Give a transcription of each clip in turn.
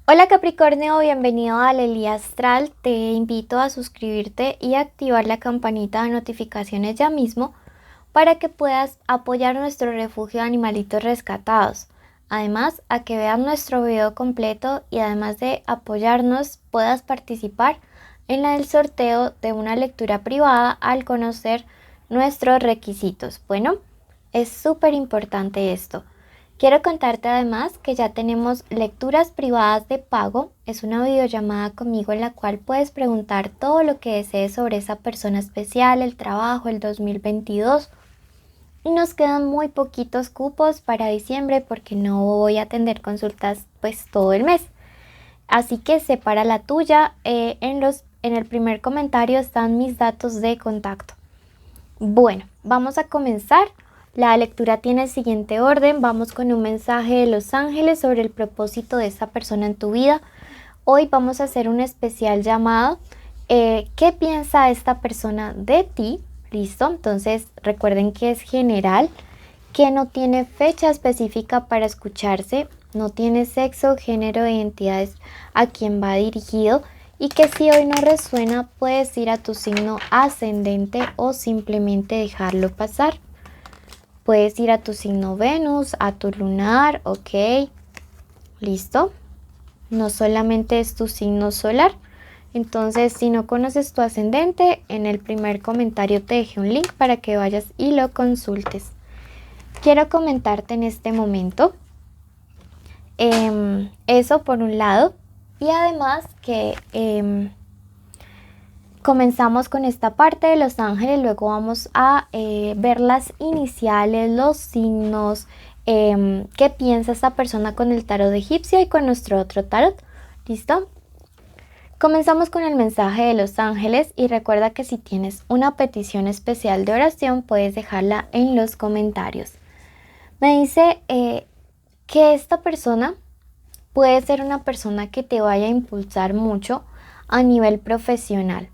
Hola Capricornio, bienvenido al Elí Astral. Te invito a suscribirte y activar la campanita de notificaciones ya mismo para que puedas apoyar nuestro refugio de animalitos rescatados. Además, a que veas nuestro video completo y además de apoyarnos, puedas participar en el sorteo de una lectura privada al conocer nuestros requisitos. Bueno, es súper importante esto. Quiero contarte además que ya tenemos lecturas privadas de pago. Es una videollamada conmigo en la cual puedes preguntar todo lo que desees sobre esa persona especial, el trabajo, el 2022. Y nos quedan muy poquitos cupos para diciembre porque no voy a atender consultas pues todo el mes. Así que separa la tuya. En el primer comentario están mis datos de contacto. Bueno, vamos a comenzar. La lectura tiene el siguiente orden. Vamos con un mensaje de los ángeles sobre el propósito de esa persona en tu vida. Hoy vamos a hacer un especial llamado ¿qué piensa esta persona de ti? ¿Listo? Entonces recuerden que es general, que no tiene fecha específica para escucharse, no tiene sexo, género e identidades a quien va dirigido y que si hoy no resuena puedes ir a tu signo ascendente o simplemente dejarlo pasar. Puedes ir a tu signo Venus, a tu lunar, ok, listo. No solamente es tu signo solar. Entonces, si no conoces tu ascendente, en el primer comentario te dejé un link para que vayas y lo consultes. Quiero comentarte en este momento eso por un lado y además que comenzamos con esta parte de los ángeles, luego vamos a ver las iniciales, los signos, qué piensa esta persona con el tarot egipcio y con nuestro otro tarot. ¿Listo? Comenzamos con el mensaje de los ángeles y recuerda que si tienes una petición especial de oración puedes dejarla en los comentarios. Me dice que esta persona puede ser una persona que te vaya a impulsar mucho a nivel profesional,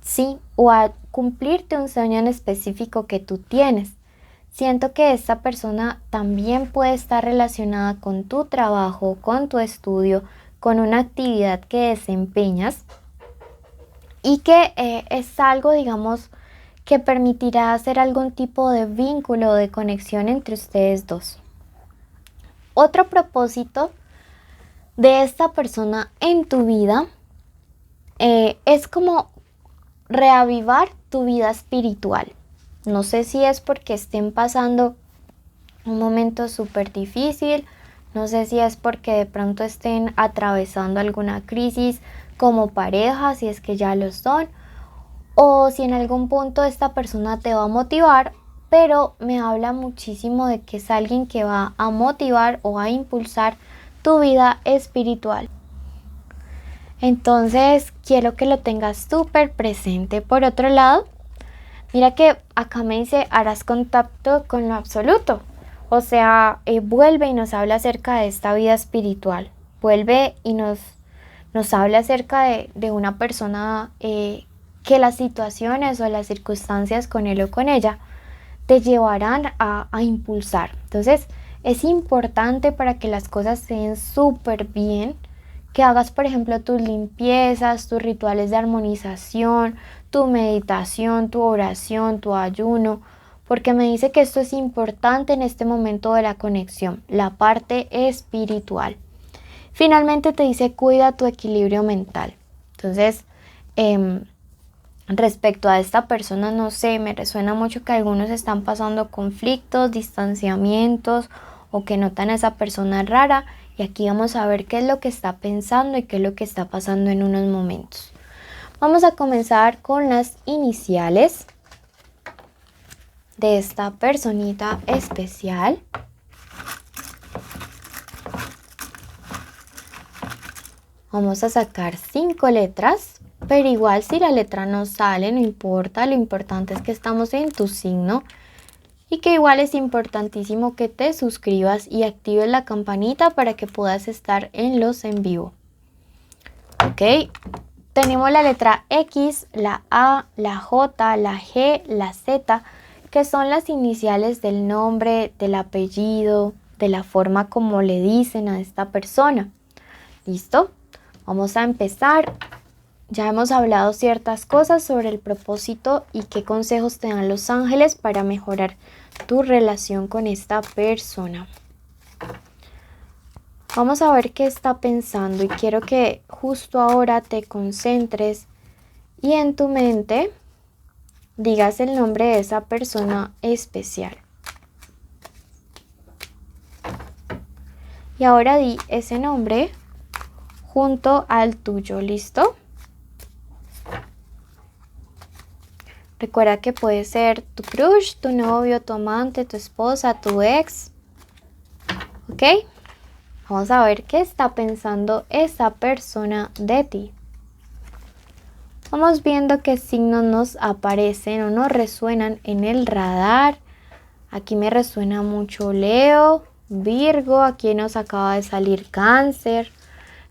¿sí? O a cumplirte un sueño en específico que tú tienes. Siento que esta persona también puede estar relacionada con tu trabajo, con tu estudio, con una actividad que desempeñas y que es algo, digamos, que permitirá hacer algún tipo de vínculo o de conexión entre ustedes dos. Otro propósito de esta persona en tu vida es como reavivar tu vida espiritual. No sé si es porque estén pasando un momento súper difícil, no sé si es porque de pronto estén atravesando alguna crisis como pareja, si es que ya lo son, o si en algún punto esta persona te va a motivar, pero me habla muchísimo de que es alguien que va a motivar o a impulsar tu vida espiritual. Entonces quiero que lo tengas súper presente. Por otro lado, mira que acá me dice harás contacto con lo absoluto. O sea, vuelve y nos habla acerca de esta vida espiritual. Vuelve y nos habla acerca de una persona que las situaciones o las circunstancias con él o con ella te llevarán a impulsar. Entonces, es importante para que las cosas se den súper bien, que hagas, por ejemplo, tus limpiezas, tus rituales de armonización, tu meditación, tu oración, tu ayuno, porque me dice que esto es importante en este momento de la conexión, la parte espiritual. Finalmente te dice cuida tu equilibrio mental. Entonces, respecto a esta persona, no sé, me resuena mucho que algunos están pasando conflictos, distanciamientos o que notan a esa persona rara. Y aquí vamos a ver qué es lo que está pensando y qué es lo que está pasando en unos momentos. Vamos a comenzar con las iniciales de esta personita especial. Vamos a sacar 5 letras, pero igual si la letra no sale, no importa, lo importante es que estamos en tu signo y que igual es importantísimo que te suscribas y actives la campanita para que puedas estar en los en vivo. Ok, tenemos la letra X, la A, la J, la G, la Z, que son las iniciales del nombre, del apellido, de la forma como le dicen a esta persona. ¿Listo? Vamos a empezar. Ya hemos hablado ciertas cosas sobre el propósito y qué consejos te dan los ángeles para mejorar tu relación con esta persona. Vamos a ver qué está pensando y quiero que justo ahora te concentres y en tu mente digas el nombre de esa persona especial. Y ahora di ese nombre junto al tuyo, ¿listo? Recuerda que puede ser tu crush, tu novio, tu amante, tu esposa, tu ex. ¿Ok? Vamos a ver qué está pensando esa persona de ti. Vamos viendo qué signos nos aparecen o nos resuenan en el radar. Aquí me resuena mucho Leo, Virgo, aquí nos acaba de salir Cáncer.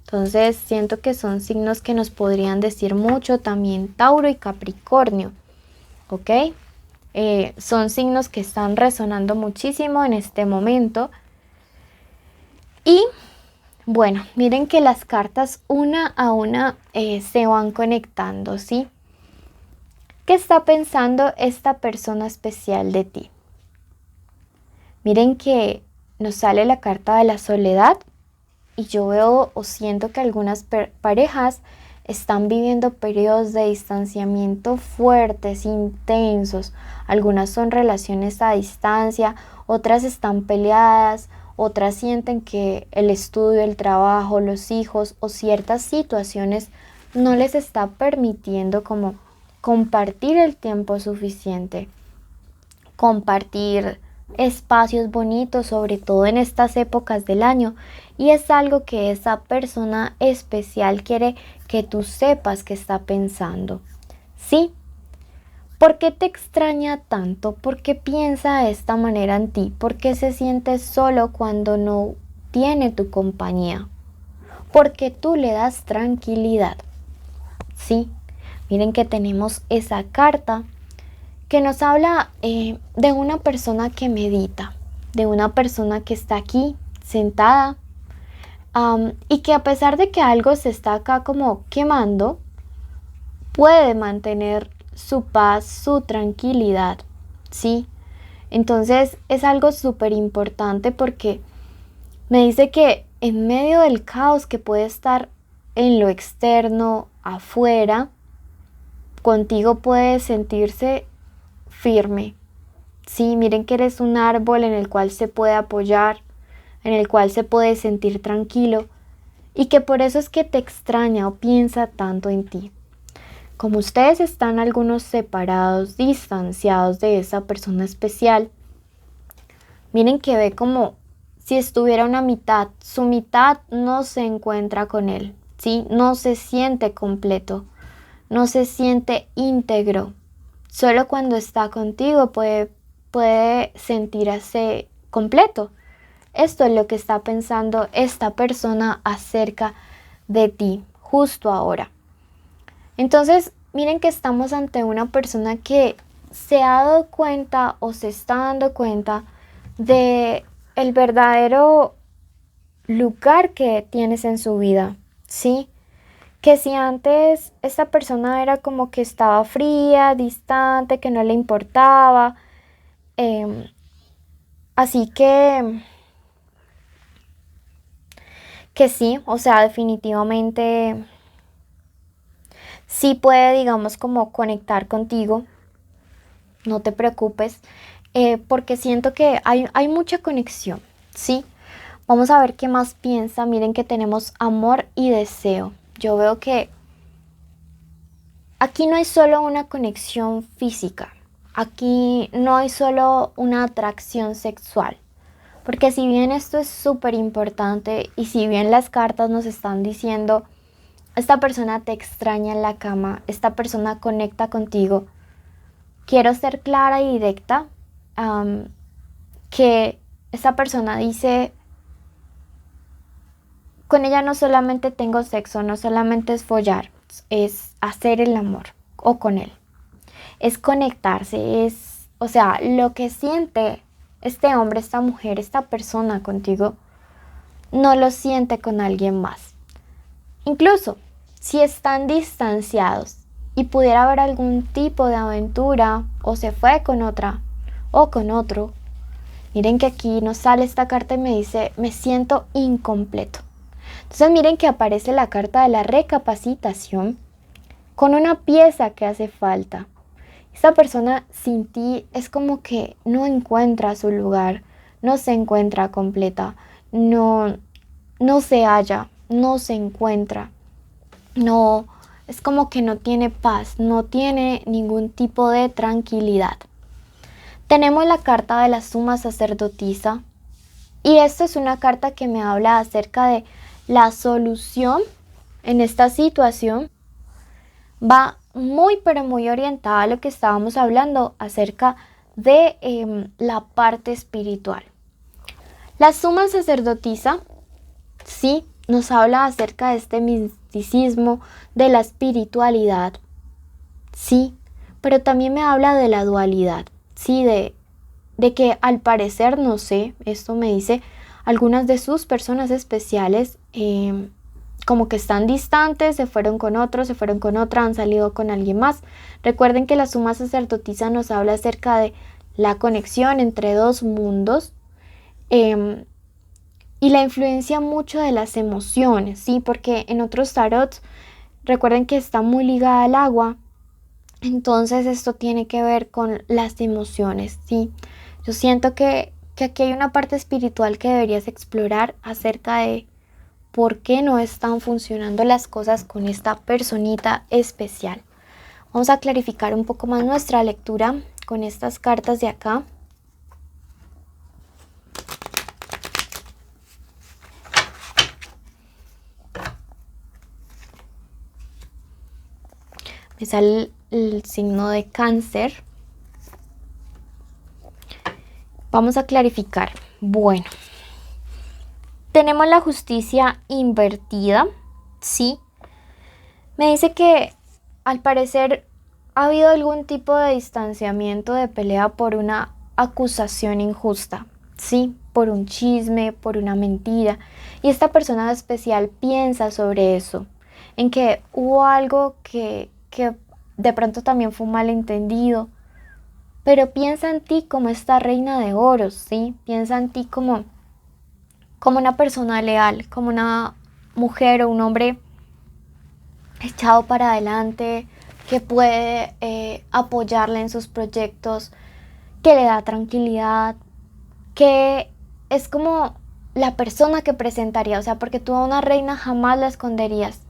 Entonces siento que son signos que nos podrían decir mucho, también Tauro y Capricornio. ¿Ok? Son signos que están resonando muchísimo en este momento. Y bueno, miren que las cartas una a una se van conectando, ¿sí? ¿Qué está pensando esta persona especial de ti? Miren que nos sale la carta de la soledad y yo veo o siento que algunas parejas están viviendo periodos de distanciamiento fuertes, intensos. Algunas son relaciones a distancia, otras están peleadas, otras sienten que el estudio, el trabajo, los hijos o ciertas situaciones no les está permitiendo como compartir el tiempo suficiente, compartir espacios bonitos, sobre todo en estas épocas del año, y es algo que esa persona especial quiere que tú sepas que está pensando. ¿Sí? ¿Por qué te extraña tanto? ¿Por qué piensa de esta manera en ti? ¿Por qué se siente solo cuando no tiene tu compañía? Porque tú le das tranquilidad. ¿Sí? Miren que tenemos esa carta que nos habla de una persona que medita, de una persona que está aquí sentada y que a pesar de que algo se está acá como quemando, puede mantener su paz, su tranquilidad, ¿sí? Entonces es algo súper importante porque me dice que en medio del caos que puede estar en lo externo, afuera, contigo puede sentirse firme. Sí, miren que eres un árbol en el cual se puede apoyar, en el cual se puede sentir tranquilo y que por eso es que te extraña o piensa tanto en ti. Como ustedes están algunos separados, distanciados de esa persona especial, miren que ve como si estuviera una mitad. Su mitad no se encuentra con él, ¿sí? No se siente completo, no se siente íntegro. Solo cuando está contigo puede sentirse completo. Esto es lo que está pensando esta persona acerca de ti, justo ahora. Entonces, miren que estamos ante una persona que se ha dado cuenta o se está dando cuenta de el verdadero lugar que tienes en su vida, ¿sí? Que si antes esta persona era como que estaba fría, distante, que no le importaba, así que sí, o sea, definitivamente sí puede, digamos, como conectar contigo, no te preocupes, porque siento que hay mucha conexión, ¿sí? Vamos a ver qué más piensa. Miren que tenemos amor y deseo. Yo veo que aquí no hay solo una conexión física, aquí no hay solo una atracción sexual, porque si bien esto es súper importante y si bien las cartas nos están diciendo, esta persona te extraña en la cama, esta persona conecta contigo, quiero ser clara y directa, que esta persona dice, con ella no solamente tengo sexo, no solamente es follar, es hacer el amor o con él. Es conectarse, o sea, lo que siente este hombre, esta mujer, esta persona contigo, no lo siente con alguien más. Incluso si están distanciados y pudiera haber algún tipo de aventura o se fue con otra o con otro, miren que aquí nos sale esta carta y me dice, me siento incompleto. Entonces miren que aparece la carta de la recapacitación con una pieza que hace falta. Esta persona sin ti es como que no encuentra su lugar, no se encuentra completa, no se halla, no se encuentra, no, es como que no tiene paz, no tiene ningún tipo de tranquilidad. Tenemos la carta de la suma sacerdotisa y esta es una carta que me habla acerca de la solución en esta situación. Va muy pero muy orientada a lo que estábamos hablando acerca de la parte espiritual. La suma sacerdotisa sí nos habla acerca de este misticismo, de la espiritualidad, sí, pero también me habla de la dualidad, sí, de que al parecer, no sé, esto me dice, algunas de sus personas especiales como que están distantes, se fueron con otro, se fueron con otra, han salido con alguien más. Recuerden que la suma sacerdotisa nos habla acerca de la conexión entre dos mundos y la influencia mucho de las emociones, ¿sí? Porque en otros tarots, recuerden que está muy ligada al agua, entonces esto tiene que ver con las emociones, ¿sí? Yo siento que aquí hay una parte espiritual que deberías explorar acerca de por qué no están funcionando las cosas con esta personita especial. Vamos a clarificar un poco más nuestra lectura con estas cartas de acá. Me sale el signo de Cáncer. Vamos a clarificar. Bueno, tenemos la justicia invertida, ¿sí? Me dice que al parecer ha habido algún tipo de distanciamiento, de pelea por una acusación injusta, ¿sí? Por un chisme, por una mentira. Y esta persona especial piensa sobre eso, en que hubo algo que de pronto también fue un malentendido, pero piensa en ti como esta reina de oros, ¿sí? Piensa en ti como una persona leal, como una mujer o un hombre echado para adelante, que puede apoyarle en sus proyectos, que le da tranquilidad, que es como la persona que presentaría, o sea, porque tú a una reina jamás la esconderías,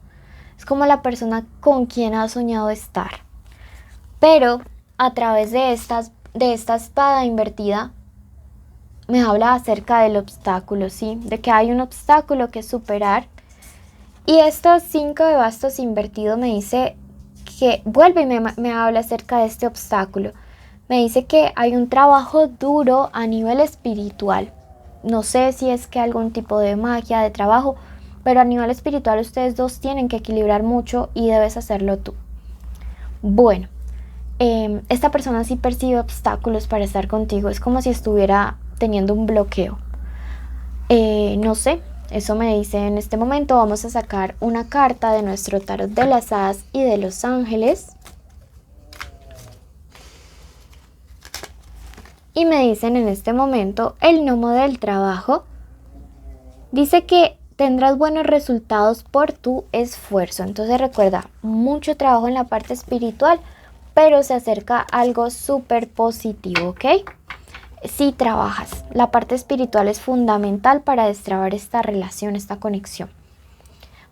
es como la persona con quien has soñado estar. Pero a través de esta espada invertida, me habla acerca del obstáculo, ¿sí? De que hay un obstáculo que superar. Y estos 5 de bastos invertido me dice que vuelve y me habla acerca de este obstáculo. Me dice que hay un trabajo duro a nivel espiritual. No sé si es que algún tipo de magia, de trabajo, pero a nivel espiritual ustedes dos tienen que equilibrar mucho y debes hacerlo tú. Bueno, esta persona sí percibe obstáculos para estar contigo. Es como si estuviera teniendo un bloqueo. No sé, eso me dice en este momento. Vamos a sacar una carta de nuestro tarot de las hadas y de los ángeles. Y me dicen en este momento el gnomo del trabajo. Dice que tendrás buenos resultados por tu esfuerzo. Entonces recuerda, mucho trabajo en la parte espiritual, pero se acerca algo súper positivo, ¿ok? Si trabajas, la parte espiritual es fundamental para destrabar esta relación, esta conexión.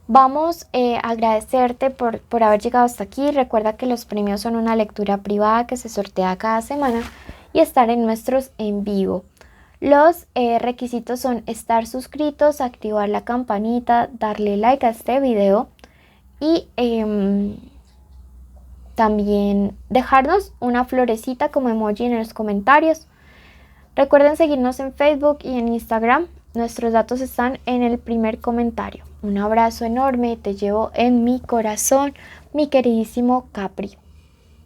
Vamos a agradecerte por haber llegado hasta aquí. Recuerda que los premios son una lectura privada que se sortea cada semana y estar en nuestros en vivo. Los requisitos son estar suscritos, activar la campanita, darle like a este video y también dejarnos una florecita como emoji en los comentarios. Recuerden seguirnos en Facebook y en Instagram. Nuestros datos están en el primer comentario. Un abrazo enorme, te llevo en mi corazón, mi queridísimo Capri.